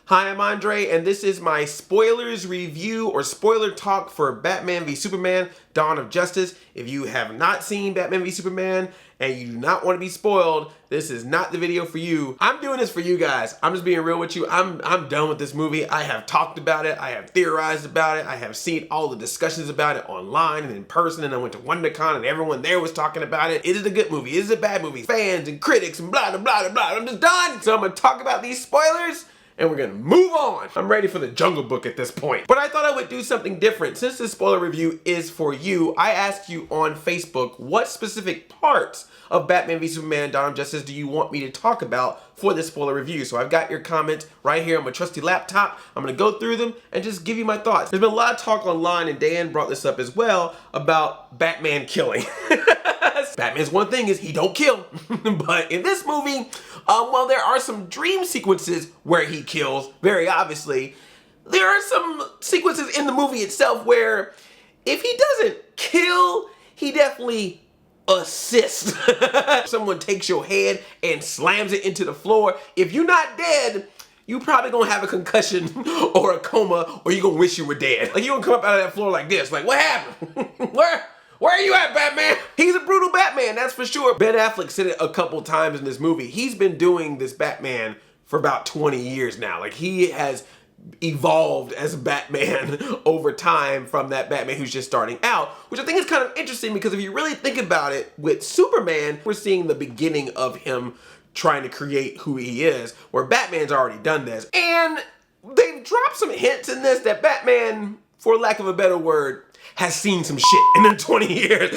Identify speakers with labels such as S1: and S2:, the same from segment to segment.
S1: Hi, I'm Andre, and this is my spoilers review or spoiler talk for Batman v Superman: Dawn of Justice. If you have not seen Batman v Superman and you do not want to be spoiled, this is not the video for you. I'm doing this for you guys. I'm just being real with you. I'm done with this movie. I have talked about it. I have theorized about it. I have seen all the discussions about it online and in person, and I went to WonderCon and everyone there was talking about it. Is it a good movie? Is it a bad movie? Fans and critics and blah, blah, blah, blah. I'm just done. So I'm going to talk about these spoilers and we're gonna move on. I'm ready for the Jungle Book at this point. But I thought I would do something different. Since this spoiler review is for you, I asked you on Facebook what specific parts of Batman v Superman: Dawn of Justice do you want me to talk about for this spoiler review. So I've got your comments right here on my trusty laptop. I'm gonna go through them and just give you my thoughts. There's been a lot of talk online, and Diane brought this up as well, about Batman killing. Batman's one thing is he don't kill. But in this movie, while there are some dream sequences where he kills, very obviously, there are some sequences in the movie itself where if he doesn't kill, he definitely assists. Someone takes your head and slams it into the floor. If you're not dead, you probably gonna have a concussion or a coma, or you gonna wish you were dead. Like, you gonna come up out of that floor like this, like, what happened? Where are you at, Batman? He's a brutal Batman, that's for sure. Ben Affleck said it a couple times in this movie. He's been doing this Batman for about 20 years now. Like, he has evolved as Batman over time from that Batman who's just starting out, which I think is kind of interesting because if you really think about it, with Superman, we're seeing the beginning of him trying to create who he is, where Batman's already done this. And they've dropped some hints in this that Batman, for lack of a better word, has seen some shit in the 20 years.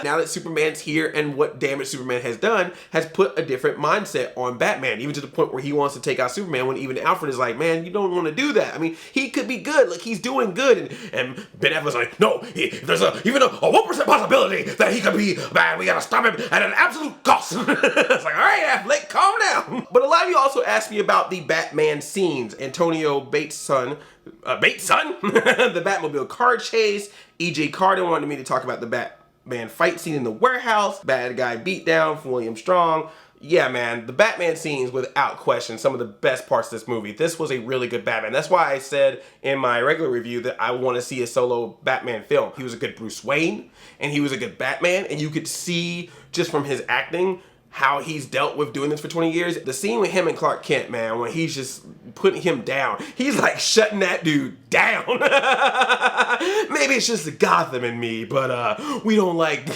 S1: Now that Superman's here and what damage Superman has done has put a different mindset on Batman, even to the point where he wants to take out Superman, when even Alfred is like, man, you don't want to do that. I mean, he could be good, like he's doing good. And Ben Affleck's like, no, there's even a 1% possibility that he could be bad. We gotta stop him at an absolute cost. It's like, all right, Affleck, calm down. But a lot of you also asked me about the Batman scenes. Antonio Bates' son, the Batmobile car chase. E.J. Carden wanted me to talk about the Batman fight scene in the warehouse, bad guy beatdown from William Strong. Yeah, man, the Batman scenes, without question, some of the best parts of this movie. This was a really good Batman. That's why I said in my regular review that I want to see a solo Batman film. He was a good Bruce Wayne, and he was a good Batman, and you could see just from his acting how he's dealt with doing this for 20 years. The scene with him and Clark Kent, man, when he's just putting him down, he's like shutting that dude down. Maybe it's just the Gotham in me, but we don't like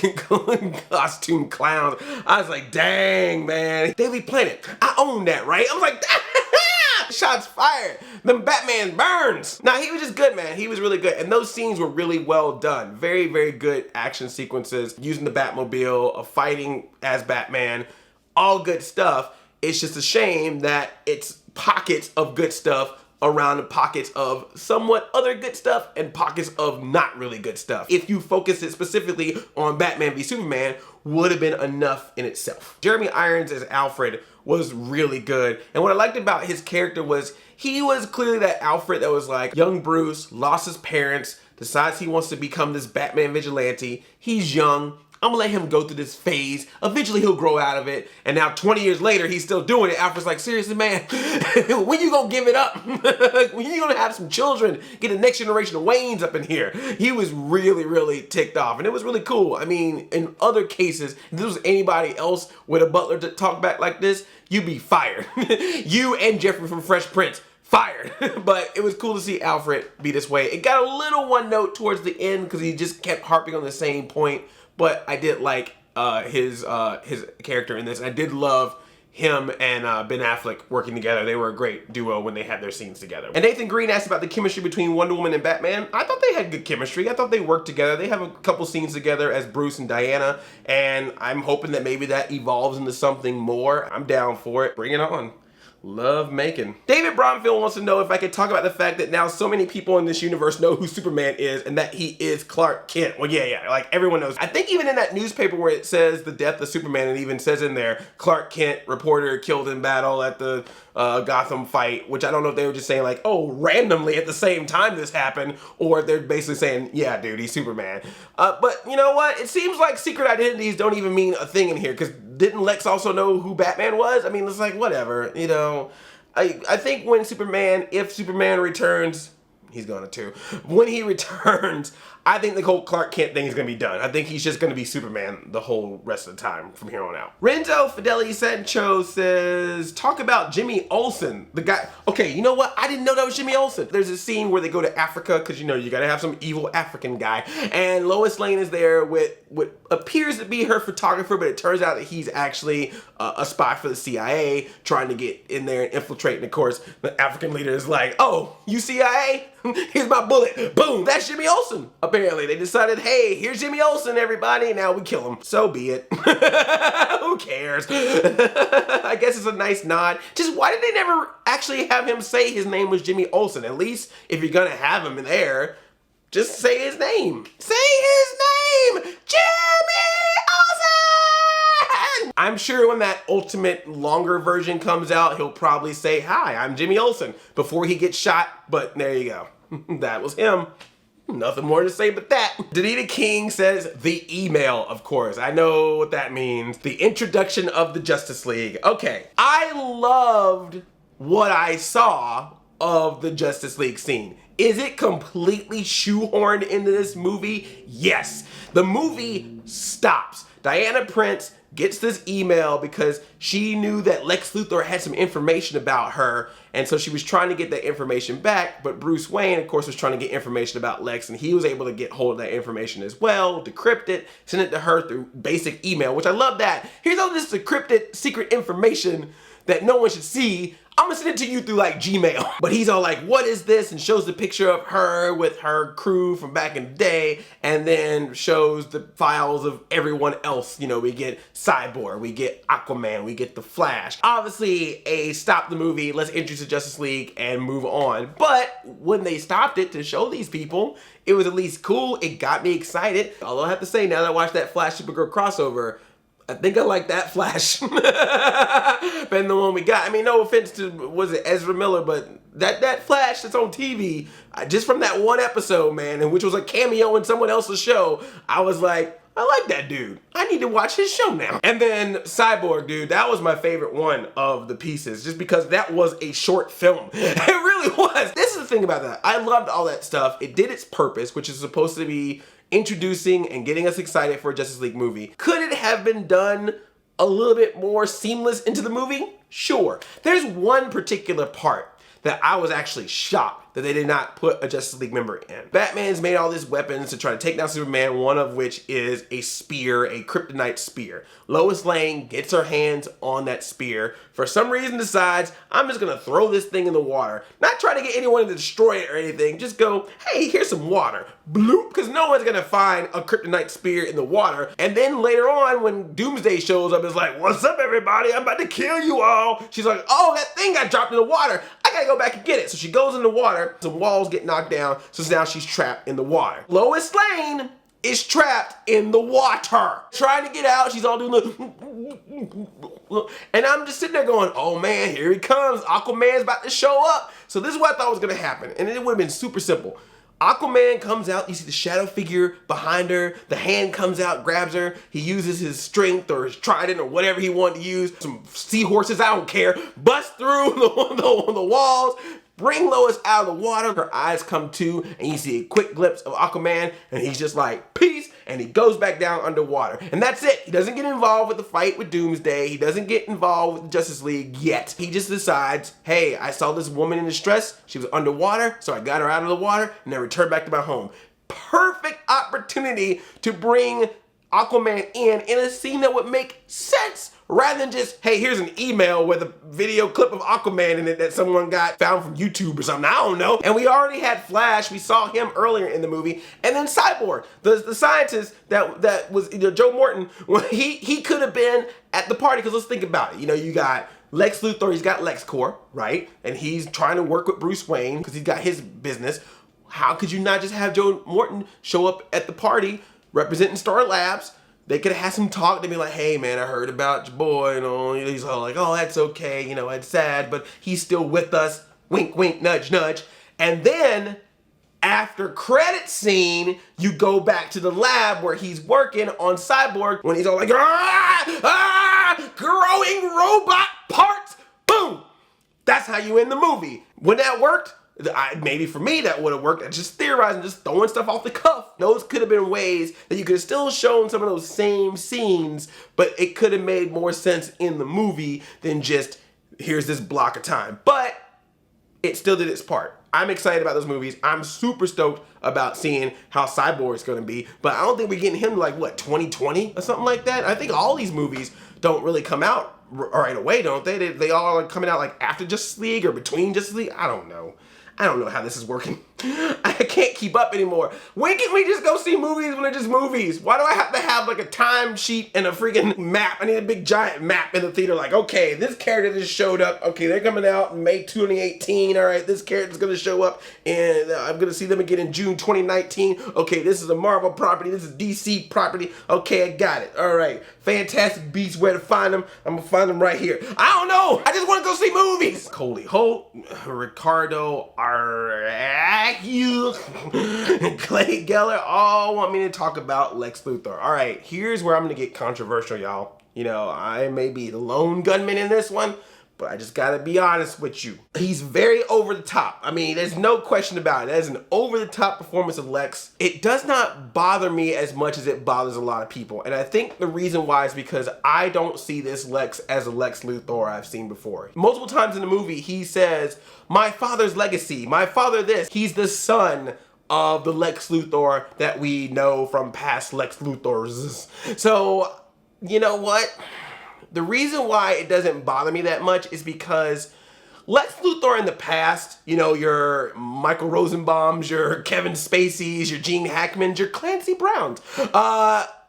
S1: costume clowns. I was like, dang, man. Daily Planet, I own that, right? I was like, shots fired. Then Batman burns. Nah, he was just good, man. He was really good. And those scenes were really well done. Very, very good action sequences, using the Batmobile, fighting as Batman, all good stuff. It's just a shame that it's pockets of good stuff around pockets of somewhat other good stuff and pockets of not really good stuff. If you focus it specifically on Batman v Superman, would have been enough in itself. Jeremy Irons as Alfred was really good. And what I liked about his character was he was clearly that Alfred that was like, young Bruce lost his parents, decides he wants to become this Batman vigilante. He's young. I'm gonna let him go through this phase. Eventually he'll grow out of it. And now 20 years later, he's still doing it. Alfred's like, seriously, man, when you gonna give it up? When you gonna have some children? Get the next generation of Waynes up in here. He was really, really ticked off. And it was really cool. I mean, in other cases, if this was anybody else with a butler to talk back like this, you'd be fired. You and Jeffrey from Fresh Prince, fired. But it was cool to see Alfred be this way. It got a little one note towards the end because he just kept harping on the same point. But I did like his character in this. And I did love him and Ben Affleck working together. They were a great duo when they had their scenes together. And Nathan Green asked about the chemistry between Wonder Woman and Batman. I thought they had good chemistry. I thought they worked together. They have a couple scenes together as Bruce and Diana. And I'm hoping that maybe that evolves into something more. I'm down for it. Bring it on. Love making. David Bromfield wants to know if I could talk about the fact that now so many people in this universe know who Superman is and that he is Clark Kent. Well, yeah, like everyone knows. I think even in that newspaper where it says the death of Superman, it even says in there, Clark Kent, reporter killed in battle at the Gotham fight, which I don't know if they were just saying like, oh, randomly at the same time this happened, or if they're basically saying, yeah, dude, he's Superman. But you know what? It seems like secret identities don't even mean a thing in here, because didn't Lex also know who Batman was? I mean, it's like, whatever, you know. I think when if Superman returns, he's gonna too. When he returns, I think the whole Clark Kent thing is gonna be done. I think he's just gonna be Superman the whole rest of the time from here on out. Renzo Fideli Sancho says, talk about Jimmy Olsen, the guy. Okay, you know what? I didn't know that was Jimmy Olsen. There's a scene where they go to Africa, because you know you gotta have some evil African guy, and Lois Lane is there with what appears to be her photographer, but it turns out that he's actually a spy for the CIA trying to get in there and infiltrate. And of course, the African leader is like, oh, you CIA? Here's my bullet. Boom, that's Jimmy Olsen. Apparently, they decided, hey, here's Jimmy Olsen, everybody. Now we kill him. So be it. Who cares? I guess it's a nice nod. Just why did they never actually have him say his name was Jimmy Olsen? At least if you're gonna have him in there, just say his name. Say his name! Jimmy Olsen! I'm sure when that ultimate longer version comes out, he'll probably say, hi, I'm Jimmy Olsen, before he gets shot, but there you go. That was him. Nothing more to say but that. Danita King says, the email, of course. I know what that means. The introduction of the Justice League. Okay, I loved what I saw of the Justice League scene. Is it completely shoehorned into this movie? Yes. The movie stops. Diana Prince gets this email because she knew that Lex Luthor had some information about her, and so she was trying to get that information back, but Bruce Wayne, of course, was trying to get information about Lex, and he was able to get hold of that information as well, decrypt it, send it to her through basic email, which I love that. Here's all this decrypted secret information that no one should see. I'm gonna send it to you through like Gmail. But he's all like, what is this? And shows the picture of her with her crew from back in the day, and then shows the files of everyone else. You know, we get Cyborg, we get Aquaman, we get the Flash. Obviously, stop the movie, let's introduce the Justice League and move on. But when they stopped it to show these people, it was at least cool. It got me excited. Although I have to say, now that I watched that Flash Supergirl crossover, I think I like that Flash than the one we got. I mean, no offense to, was it Ezra Miller, but that Flash that's on TV, just from that one episode, man, and which was a cameo in someone else's show, I was like, I like that dude. I need to watch his show now. And then Cyborg, dude, that was my favorite one of the pieces, just because that was a short film. It really was. This is the thing about that. I loved all that stuff. It did its purpose, which is supposed to be introducing and getting us excited for a Justice League movie. Could it have been done a little bit more seamless into the movie? Sure. There's one particular part that I was actually shocked that they did not put a Justice League member in. Batman's made all these weapons to try to take down Superman, one of which is a spear, a kryptonite spear. Lois Lane gets her hands on that spear. For some reason decides, I'm just gonna throw this thing in the water. Not try to get anyone to destroy it or anything, just go, hey, here's some water. Bloop, because no one's gonna find a kryptonite spear in the water. And then later on, when Doomsday shows up, it's like, what's up everybody, I'm about to kill you all. She's like, oh, that thing got dropped in the water. I gotta go back and get it. So she goes in the water, some walls get knocked down, so now she's trapped in the water. Lois Lane is trapped in the water. Trying to get out, she's all doing the, and I'm just sitting there going, oh man, here he comes. Aquaman's about to show up. So this is what I thought was gonna happen, and it would have been super simple. Aquaman comes out, you see the shadow figure behind her, the hand comes out, grabs her, he uses his strength or his trident or whatever he wanted to use, some seahorses, I don't care, bust through the walls, bring Lois out of the water, her eyes come to, and you see a quick glimpse of Aquaman, and he's just like, peace, and he goes back down underwater. And that's it. He doesn't get involved with the fight with Doomsday. He doesn't get involved with the Justice League yet. He just decides, hey, I saw this woman in distress. She was underwater, so I got her out of the water, and then returned back to my home. Perfect opportunity to bring Aquaman in a scene that would make sense, rather than just, hey, here's an email with a video clip of Aquaman in it that someone got found from YouTube or something, I don't know. And we already had Flash, we saw him earlier in the movie, and then Cyborg, the scientist that was, you know, Joe Morton, he could have been at the party, because let's think about it. You know, you got Lex Luthor, he's got LexCorp, right? And he's trying to work with Bruce Wayne, because he's got his business. How could you not just have Joe Morton show up at the party representing Star Labs? They could have had some talk. They'd be like, hey man, I heard about your boy, and all. He's all like, oh, that's okay, you know, it's sad, but he's still with us. Wink, wink, nudge, nudge. And then after credit scene, you go back to the lab where he's working on Cyborg, when he's all like, growing robot parts, boom. That's how you end the movie. When that worked, maybe for me that would have worked. Just theorizing, just throwing stuff off the cuff. Those could have been ways that you could have still shown some of those same scenes, but it could have made more sense in the movie than just, here's this block of time. But it still did its part. I'm excited about those movies. I'm super stoked about seeing how Cyborg's gonna be, but I don't think we're getting him like, what, 2020 or something like that? I think all these movies don't really come out right away, don't they? They all are coming out like after Justice League or between Justice League. I don't know how this is working. I can't keep up anymore. When can we just go see movies when they're just movies? Why do I have to have like a time sheet and a freaking map? I need a big giant map in the theater like, okay, this character just showed up. Okay, they're coming out in May 2018. All right, this character's gonna show up and I'm gonna see them again in June 2019. Okay, this is a Marvel property. This is DC property. Okay, I got it. All right, Fantastic Beasts, where to find them? I'm gonna find them right here. I don't know. I just wanna go see movies. Coley Holt, Ricardo Araki, Clay Geller all want me to talk about Lex Luthor. All right, here's where I'm gonna get controversial, y'all. You know, I may be the lone gunman in this one, but I just gotta be honest with you. He's very over the top. I mean, there's no question about it. That is an over the top performance of Lex. It does not bother me as much as it bothers a lot of people. And I think the reason why is because I don't see this Lex as a Lex Luthor I've seen before. Multiple times in the movie, he says, my father's legacy, my father this. He's the son of the Lex Luthor that we know from past Lex Luthors. So, you know what? The reason why it doesn't bother me that much is because Lex Luthor in the past, you know, your Michael Rosenbaums, your Kevin Spaceys, your Gene Hackmans, your Clancy Browns.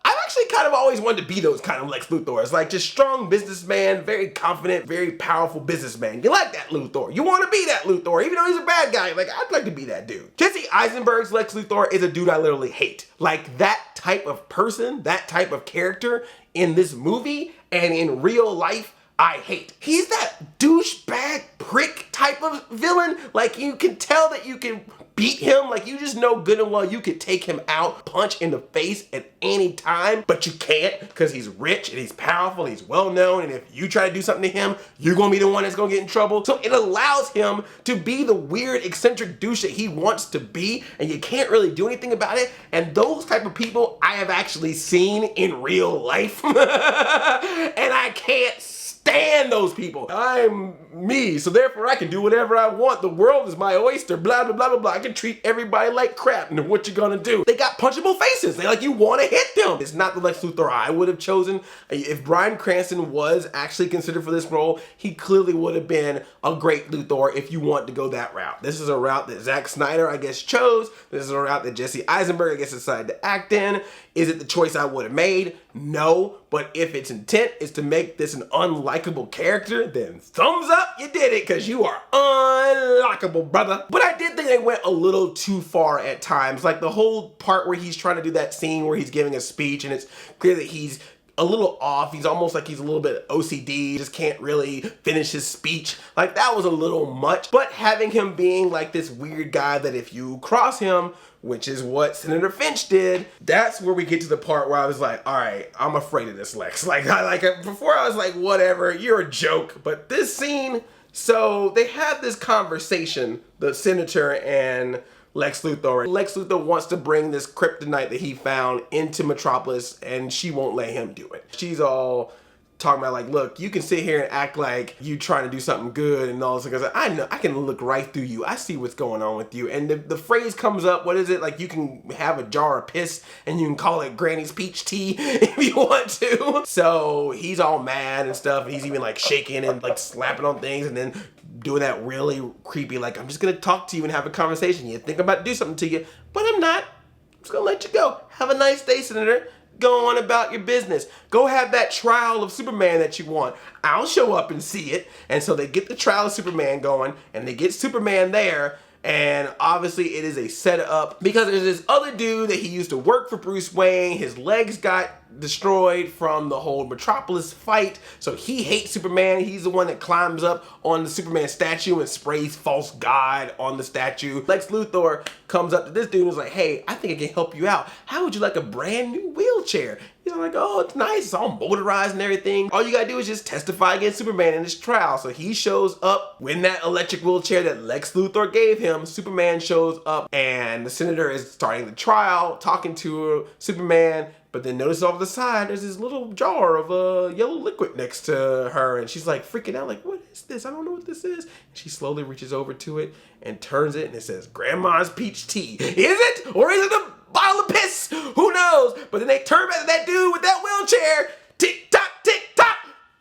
S1: I've actually kind of always wanted to be those kind of Lex Luthors, like just strong businessman, very confident, very powerful businessman. You like that Luthor. You want to be that Luthor, even though he's a bad guy. Like, I'd like to be that dude. Jesse Eisenberg's Lex Luthor is a dude I literally hate. Like, that type of person, that type of character in this movie and in real life, I hate. He's that douchebag prick type of villain. Like, you can tell that you can beat him. Like, you just know good and well you could take him out, punch in the face at any time, but you can't because he's rich and he's powerful, and he's well known, and if you try to do something to him, you're gonna be the one that's gonna get in trouble. So it allows him to be the weird, eccentric douche that he wants to be, and you can't really do anything about it. And those type of people I have actually seen in real life. And I can't stand those people. I'm me, so therefore I can do whatever I want. The world is my oyster, blah, blah, blah, blah, blah. I can treat everybody like crap, and what you gonna do? They got punchable faces. They like, you wanna hit them. It's not the Lex Luthor I would have chosen. If Bryan Cranston was actually considered for this role, he clearly would have been a great Luthor if you want to go that route. This is a route that Zack Snyder, I guess, chose. This is a route that Jesse Eisenberg, I guess, decided to act in. Is it the choice I would have made? No, but if its intent is to make this an unlikable character, then thumbs up, you did it, because you are unlikable, brother. But I did think they went a little too far at times. Like the whole part where he's trying to do that scene where he's giving a speech and it's clear that he's a little off. He's almost like he's a little bit OCD, just can't really finish his speech. Like, that was a little much. But having him being like this weird guy that if you cross him, which is what Senator Finch did, that's where we get to the part where I was like, all right, I'm afraid of this Lex. Before I was like, whatever, you're a joke. But this scene, so they had this conversation, the senator and Lex Luthor. Lex Luthor wants to bring this kryptonite that he found into Metropolis, and she won't let him do it. She's all talking about like, look, you can sit here and act like you trying to do something good and all this. Because I know, I can look right through you. I see what's going on with you. And the phrase comes up, what is it? Like, you can have a jar of piss and you can call it Granny's peach tea if you want to. So he's all mad and stuff. And he's even like shaking and like slapping on things and then doing that really creepy, like, I'm just gonna talk to you and have a conversation. You think I'm about to do something to you, but I'm not. I'm just gonna let you go. Have a nice day, Senator. Go on about your business. Go have that trial of Superman that you want. I'll show up and see it. And so they get the trial of Superman going, and they get Superman there, and obviously it is a setup because there's this other dude that he used to work for Bruce Wayne. His legs got destroyed from the whole Metropolis fight, so he hates Superman. He's the one that climbs up on the Superman statue and sprays false god on the statue. Lex Luthor comes up to this dude and is like, hey, I think I can help you out. How would you like a brand new wheelchair? wheelchair. He's like, oh, it's nice, it's all motorized and everything. All you gotta do is just testify against Superman in this trial. So he shows up in that electric wheelchair that Lex Luthor gave him. Superman shows up and the senator is starting the trial, talking to Superman, but then notice off the side, there's this little jar of yellow liquid next to her, and she's like freaking out, like, what is this? I don't know what this is. She slowly reaches over to it and turns it, and it says, Grandma's peach tea. Is it? Or is it a bottle of piss? Who knows? But then they turn back to that dude with that wheelchair. Tick tock, tick tock,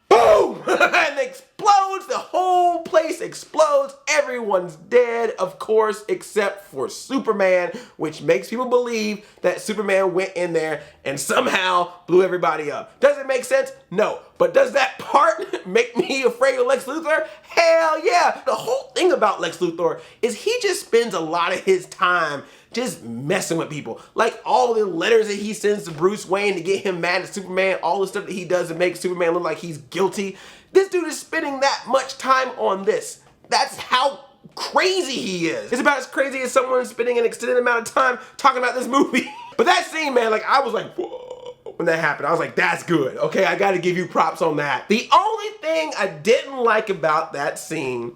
S1: boom! And it explodes. The whole place explodes. Everyone's dead, of course, except for Superman, which makes people believe that Superman went in there and somehow blew everybody up. Does it make sense? No. But does that part make me afraid of Lex Luthor? Hell yeah. The whole thing about Lex Luthor is he just spends a lot of his time just messing with people. Like all the letters that he sends to Bruce Wayne to get him mad at Superman, all the stuff that he does to make Superman look like he's guilty. This dude is spending that much time on this. That's how crazy he is. It's about as crazy as someone spending an extended amount of time talking about this movie. But that scene, man, like I was like, whoa, when that happened. I was like, that's good. Okay, I gotta give you props on that. The only thing I didn't like about that scene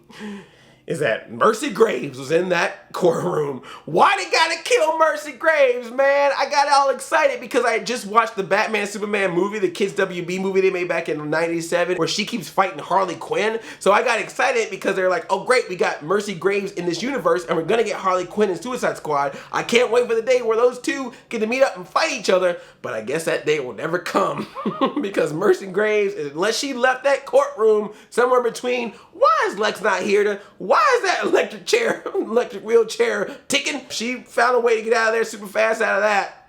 S1: is that Mercy Graves was in that courtroom. Why they gotta kill Mercy Graves, man? I got all excited because I just watched the Batman Superman movie, the Kids WB movie they made back in '97, where she keeps fighting Harley Quinn. So I got excited because they're like, oh great, we got Mercy Graves in this universe and we're gonna get Harley Quinn in Suicide Squad. I can't wait for the day where those two get to meet up and fight each other, but I guess that day will never come because Mercy Graves, unless she left that courtroom somewhere between, why is Lex not here to, why is that electric wheelchair ticking? She found a way to get out of there super fast out of that.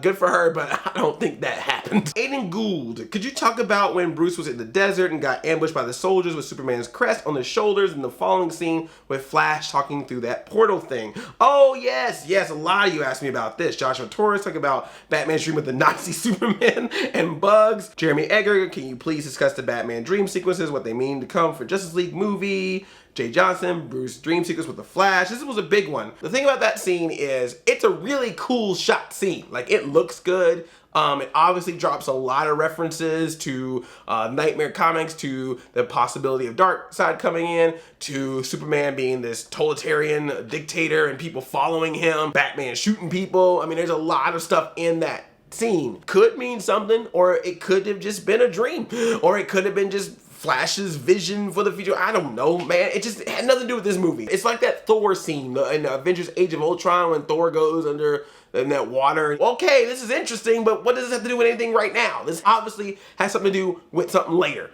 S1: Good for her, but I don't think that happened. Aiden Gould, could you talk about when Bruce was in the desert and got ambushed by the soldiers with Superman's crest on his shoulders in the following scene with Flash talking through that portal thing? Oh yes, a lot of you asked me about this. Joshua Torres talking about Batman's dream with the Nazi Superman and bugs. Jeremy Egger, can you please discuss the Batman dream sequences, what they mean to come for Justice League movie? Jay Johnson, Bruce dream sequence with the Flash. This was a big one. The thing about that scene is it's a really cool shot scene. Like it looks good. It obviously drops a lot of references to Nightmare Comics, to the possibility of Darkseid coming in, to Superman being this totalitarian dictator and people following him, Batman shooting people. I mean, there's a lot of stuff in that scene. Could mean something, or it could have just been a dream, or it could have been just Flash's vision for the future. I don't know, man. It just had nothing to do with this movie. It's like that Thor scene in Avengers Age of Ultron when Thor goes under in that water. Okay, this is interesting, but what does this have to do with anything right now? This obviously has something to do with something later.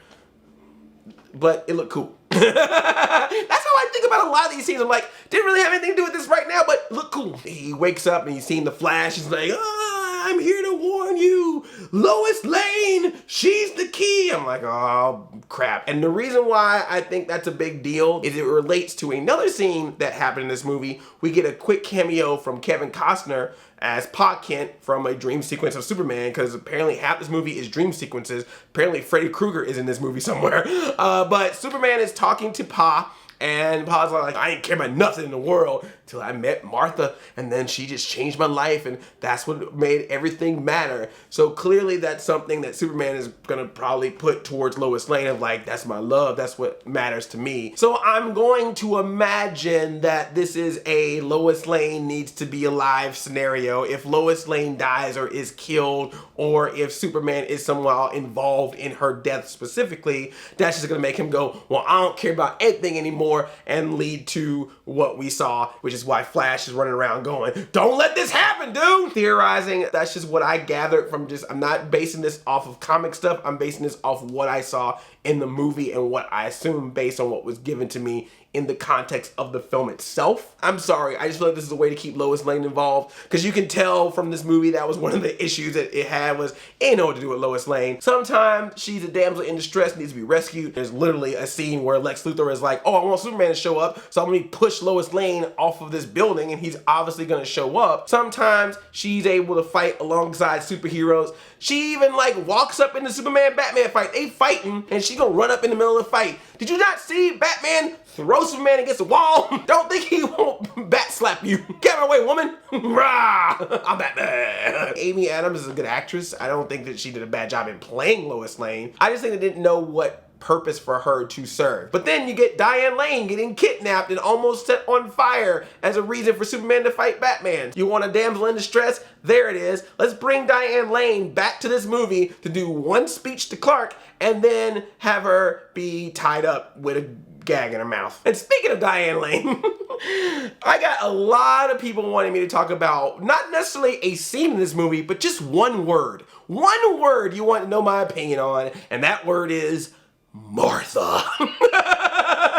S1: But it looked cool. That's how I think about a lot of these scenes. I'm like, didn't really have anything to do with this right now, but look cool. He wakes up and he's seeing the Flash. He's like, I'm here to warn you. Lois Lane, she's the key. I'm like, oh, crap. And the reason why I think that's a big deal is it relates to another scene that happened in this movie. We get a quick cameo from Kevin Costner as Pa Kent from a dream sequence of Superman, because apparently half this movie is dream sequences. Apparently Freddy Krueger is in this movie somewhere. But Superman is talking to Pa, and Pa's like, I ain't care about nothing in the world till I met Martha, and then she just changed my life, and that's what made everything matter. So clearly that's something that Superman is gonna probably put towards Lois Lane of like, that's my love, that's what matters to me. So I'm going to imagine that this is a Lois Lane needs to be alive scenario. If Lois Lane dies or is killed, or if Superman is somehow involved in her death specifically, that's just gonna make him go, well, I don't care about anything anymore, and lead to what we saw, which is why Flash is running around going, don't let this happen, dude! Theorizing, that's just what I gathered from just, I'm not basing this off of comic stuff, I'm basing this off of what I saw in the movie and what I assume based on what was given to me in the context of the film itself. I'm sorry, I just feel like this is a way to keep Lois Lane involved, because you can tell from this movie that was one of the issues that it had was, it ain't know what to do with Lois Lane. Sometimes she's a damsel in distress, needs to be rescued. There's literally a scene where Lex Luthor is like, oh, I want Superman to show up, so I'm gonna push Lois Lane off of this building, and he's obviously gonna show up. Sometimes she's able to fight alongside superheroes. She even like walks up in the Superman-Batman fight. They fighting, and she gonna run up in the middle of the fight. Did you not see Batman throw Superman against the wall? Don't think he won't bat slap slap you. Get out of my way, woman. Rah! I'm Batman. Amy Adams is a good actress. I don't think that she did a bad job in playing Lois Lane. I just think they didn't know what purpose for her to serve. But then you get Diane Lane getting kidnapped and almost set on fire as a reason for Superman to fight Batman. You want a damsel in distress? There it is. Let's bring Diane Lane back to this movie to do one speech to Clark and then have her be tied up with a gag in her mouth. And speaking of Diane Lane, I got a lot of people wanting me to talk about not necessarily a scene in this movie, but just one word. One word you want to know my opinion on, and that word is Martha.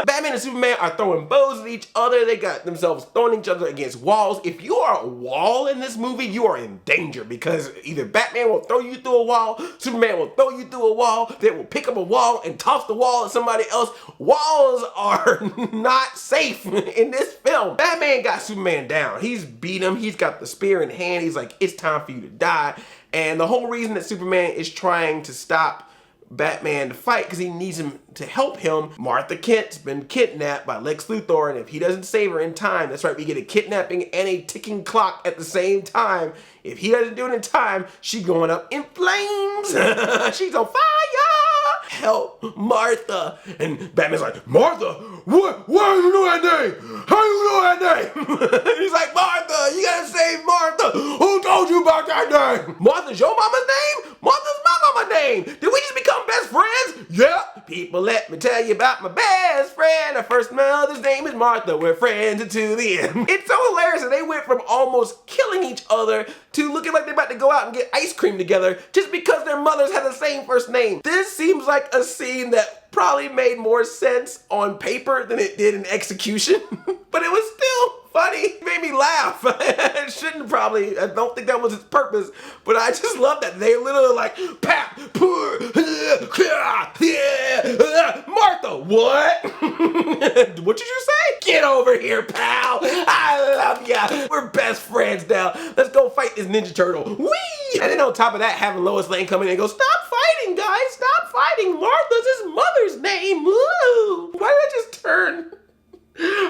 S1: Batman and Superman are throwing bows at each other. They got themselves throwing each other against walls. If you are a wall in this movie, you are in danger because either Batman will throw you through a wall, Superman will throw you through a wall, they will pick up a wall and toss the wall at somebody else. Walls are not safe in this film. Batman got Superman down. He's beat him. He's got the spear in hand. He's like, it's time for you to die. And the whole reason that Superman is trying to stop Batman to fight because he needs him to help him. Martha Kent's been kidnapped by Lex Luthor, and if he doesn't save her in time, that's right, we get a kidnapping and a ticking clock at the same time. If he doesn't do it in time, she's going up in flames. She's on fire. Help Martha. And Batman's like, Martha, what? Why do you know that name? How do you know that name? He's like, Martha, you gotta save Martha. Who told you about that name? Martha's your mama's name? Martha's my mama's name. Did we just become best friends? Yeah. People, let me tell you about my best friend. Our first mother's name is Martha. We're friends until the end. It's so hilarious that they went from almost killing each other to looking like they're about to go out and get ice cream together just because their mothers had the same first name. This seems like a scene that probably made more sense on paper than it did in execution, but it was still funny. It made me laugh. It shouldn't probably, I don't think that was its purpose, but I just love that they literally like, pap, poor, Martha, what? What did you say? Get over here, pal. I love ya. We're best friends now. Let's go fight this Ninja Turtle. Whee! And then on top of that, having Lois Lane come in and go, stop fighting, guys. Stop fighting. Martha's his mother's name. Woo! Why did I just turn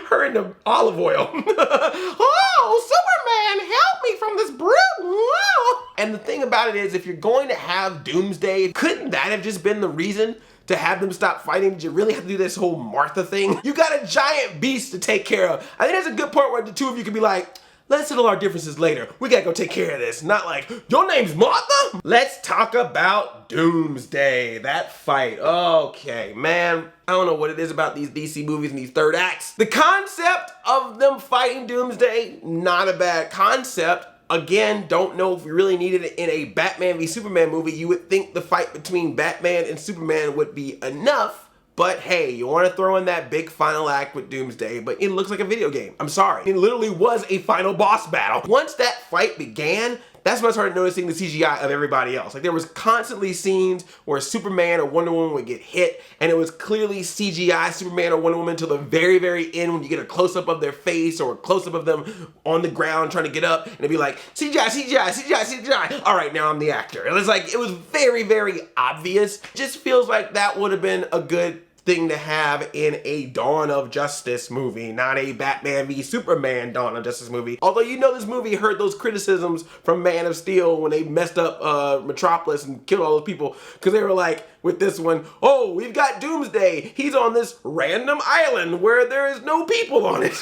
S1: her into olive oil? Oh, Superman, help me from this brute. Whoa. And the thing about it is, if you're going to have Doomsday, couldn't that have just been the reason to have them stop fighting? Did you really have to do this whole Martha thing? You got a giant beast to take care of. I think there's a good point where the two of you could be like, let's settle our differences later. We gotta go take care of this. Not like, your name's Martha? Let's talk about Doomsday. That fight. Okay, man. I don't know what it is about these DC movies and these third acts. The concept of them fighting Doomsday, not a bad concept. Again, don't know if we really needed it in a Batman v Superman movie. You would think the fight between Batman and Superman would be enough. But hey, you want to throw in that big final act with Doomsday, but it looks like a video game. I'm sorry. It literally was a final boss battle. Once that fight began, that's when I started noticing the CGI of everybody else. Like there was constantly scenes where Superman or Wonder Woman would get hit and it was clearly CGI Superman or Wonder Woman until the very, very end when you get a close-up of their face or a close-up of them on the ground trying to get up and it'd be like, CGI, CGI, CGI, CGI. All right, now I'm the actor. It was like, it was very, very obvious. Just feels like that would have been a good thing to have in a Dawn of Justice movie, not a Batman v Superman Dawn of Justice movie. Although you know this movie heard those criticisms from Man of Steel when they messed up Metropolis and killed all those people because they were like, with this one, oh, we've got Doomsday. He's on this random island where there is no people on it.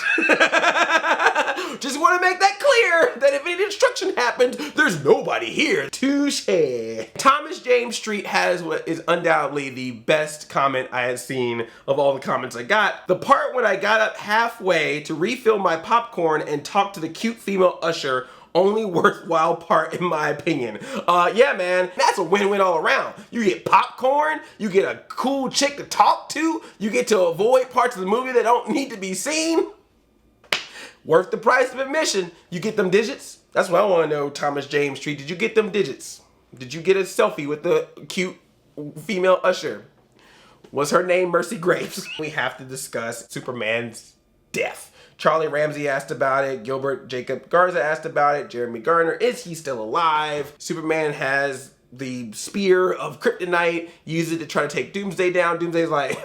S1: Just want to make that clear that if any destruction happens, there's nobody here. Touche. Thomas James Street has what is undoubtedly the best comment I had seen of all the comments I got. The part when I got up halfway to refill my popcorn and talk to the cute female usher, only worthwhile part in my opinion. Yeah, man, that's a win-win all around. You get popcorn, you get a cool chick to talk to, you get to avoid parts of the movie that don't need to be seen. Worth the price of admission. You get them digits? That's what I want to know, Thomas James Street. Did you get them digits? Did you get a selfie with the cute female usher? Was her name Mercy Graves? We have to discuss Superman's death. Charlie Ramsey asked about it. Gilbert Jacob Garza asked about it. Jeremy Garner, is he still alive? Superman has the spear of kryptonite, use it to try to take Doomsday down. Doomsday's like,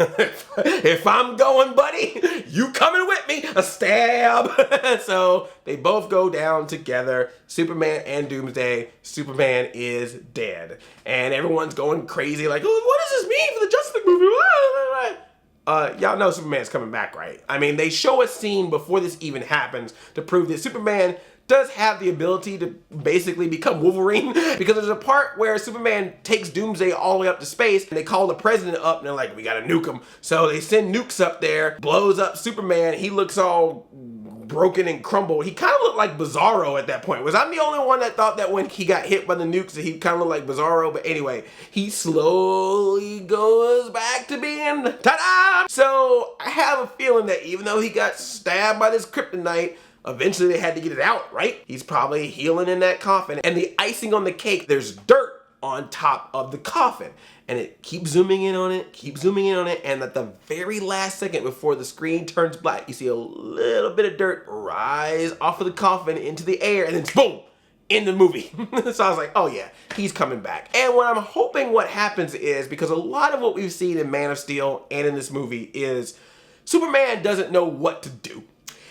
S1: if I'm going, buddy, you coming with me? A stab. So they both go down together, Superman and Doomsday. Superman is dead. And everyone's going crazy like, oh, what does this mean for the Justice League movie? Y'all know Superman's coming back, right? I mean, they show a scene before this even happens to prove that Superman does have the ability to basically become Wolverine, because there's a part where Superman takes Doomsday all the way up to space and they call the president up and they're like, we gotta nuke him. So they send nukes up there, blows up Superman. He looks all broken and crumbled. He kind of looked like Bizarro at that point. Was I the only one that thought that when he got hit by the nukes that he kind of looked like Bizarro? But anyway, he slowly goes back to being ta-da! So I have a feeling that even though he got stabbed by this kryptonite, eventually they had to get it out, right? He's probably healing in that coffin. And the icing on the cake, there's dirt on top of the coffin. And it keeps zooming in on it, keeps zooming in on it. And at the very last second before the screen turns black, you see a little bit of dirt rise off of the coffin into the air, and then boom, in the movie. So I was like, oh yeah, he's coming back. And what I'm hoping what happens is, because a lot of what we've seen in Man of Steel and in this movie is Superman doesn't know what to do.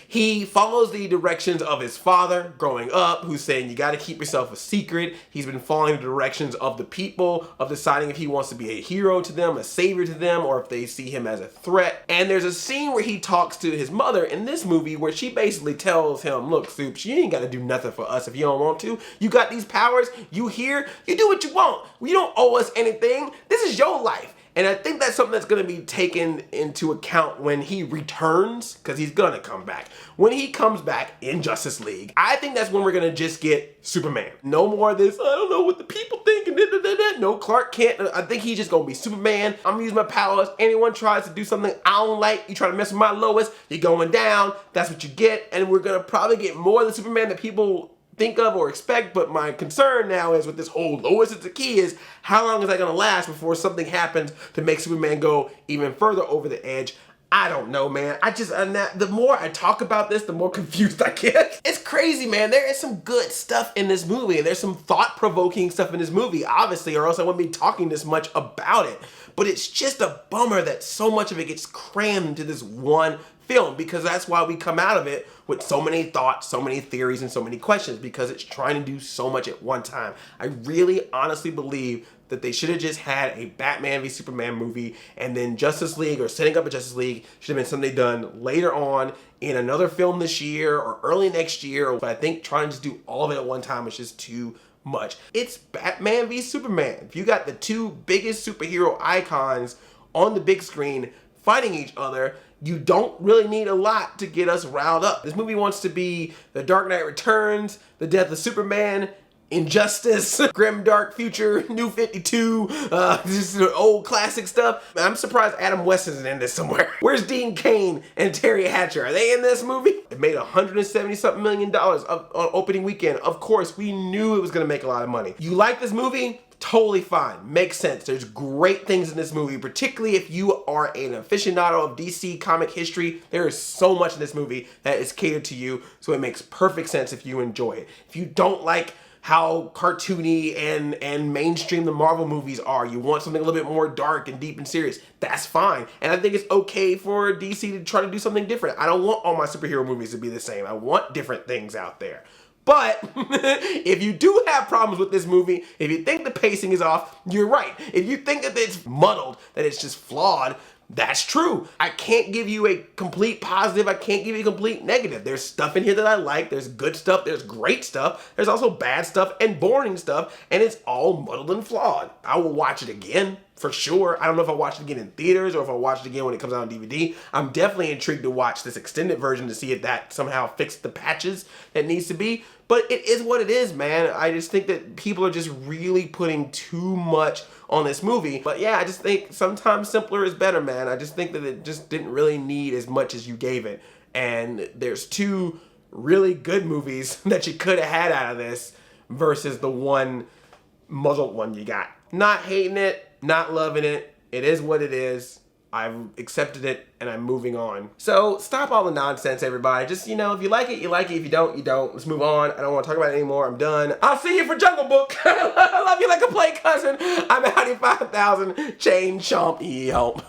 S1: He follows the directions of his father growing up, who's saying you gotta keep yourself a secret. He's been following the directions of the people, of deciding if he wants to be a hero to them, a savior to them, or if they see him as a threat. And there's a scene where he talks to his mother in this movie where she basically tells him, look, Soups, you ain't gotta do nothing for us if you don't want to. You got these powers, you here, you do what you want. You don't owe us anything. This is your life. And I think that's something that's going to be taken into account when he returns, because he's going to come back. When he comes back in Justice League, I think that's when we're going to just get Superman. No more of this, I don't know what the people think, and no Clark Kent. I think he's just going to be Superman. I'm going to use my powers. Anyone tries to do something I don't like, you try to mess with my Lois, you're going down. That's what you get. And we're going to probably get more of the Superman that people think of or expect, but my concern now is with this whole Lois is the key is how long is that gonna last before something happens to make Superman go even further over the edge? I don't know, man. The more I talk about this, the more confused I get. It's crazy, man. There is some good stuff in this movie, and there's some thought-provoking stuff in this movie, obviously, or else I wouldn't be talking this much about it. But it's just a bummer that so much of it gets crammed into this one film, because that's why we come out of it with so many thoughts, so many theories, and so many questions, because it's trying to do so much at one time. I really honestly believe that they should have just had a Batman v Superman movie, and then Justice League, or setting up a Justice League, should have been something done later on in another film this year or early next year. But I think trying to just do all of it at one time is just too much. It's Batman v Superman. If you got the two biggest superhero icons on the big screen fighting each other, you don't really need a lot to get us riled up. This movie wants to be The Dark Knight Returns, The Death of Superman, Injustice, Grim Dark Future, New 52, this is old classic stuff. I'm surprised Adam West isn't in this somewhere. Where's Dean Cain and Terry Hatcher? Are they in this movie? It made $170-something million on opening weekend. Of course, we knew it was gonna make a lot of money. You like this movie? Totally fine, makes sense. There's great things in this movie, particularly if you are an aficionado of DC comic history. There is so much in this movie that is catered to you, so it makes perfect sense if you enjoy it. If you don't like how cartoony and mainstream the Marvel movies are, you want something a little bit more dark and deep and serious, that's fine. And I think it's okay for DC to try to do something different. I don't want all my superhero movies to be the same. I want different things out there. But if you do have problems with this movie, if you think the pacing is off, you're right. If you think that it's muddled, that it's just flawed, that's true. I can't give you a complete positive. I can't give you a complete negative. There's stuff in here that I like. There's good stuff. There's great stuff. There's also bad stuff and boring stuff. And it's all muddled and flawed. I will watch it again, for sure. I don't know if I'll watch it again in theaters or if I'll watch it again when it comes out on DVD. I'm definitely intrigued to watch this extended version to see if that somehow fixed the patches that needs to be. But it is what it is, man. I just think that people are just really putting too much on this movie. But yeah, I just think sometimes simpler is better, man. I just think that it just didn't really need as much as you gave it. And there's two really good movies that you could have had out of this versus the one muddled one you got. Not hating it, not loving it. It is what it is. I've accepted it and I'm moving on. So stop all the nonsense, everybody. Just, you know, if you like it, you like it. If you don't, you don't. Let's move on. I don't want to talk about it anymore. I'm done. I'll see you for Jungle Book. I love you like a play cousin. I'm Howdy 5000. Chain Chomp. Help.